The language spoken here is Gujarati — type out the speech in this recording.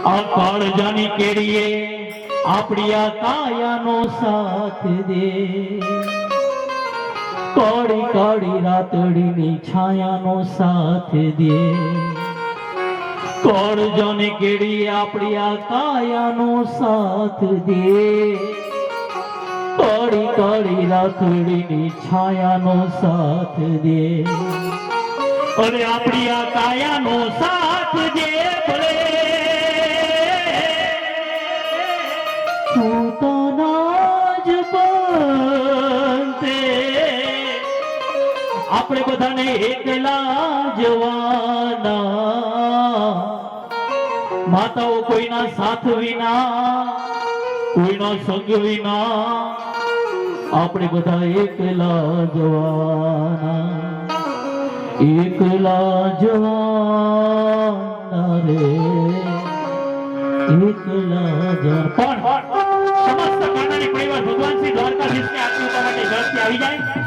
આ કાળજાની કેડીએ આપણી આ કાયાનો સાથ દે, કાળી કાળી રાતડીની છાયાનો સાથ દે, કાળજાની કેડીએ આપણી આ કાયાનો સાથ દે, કાળી કાળી રાતડીની છાયાનો સાથ દે, અને આપણી આ કાયાનો સાથ દે ભલે પોતાના જ બંતે, આપણે બધાને એકલા જવાના, માતાઓ કોઈના સાથ વિના, કોઈના સંગ વિના, આપણે બધા એકલા જવાના, એકલા જવાના રે, એકલા જવાના. સમસ્ત કાનાની પરિવાર ભગવાન શ્રી દ્વારકાધીશને આરતી કરવા માટે ઝડપથી આવી જાય.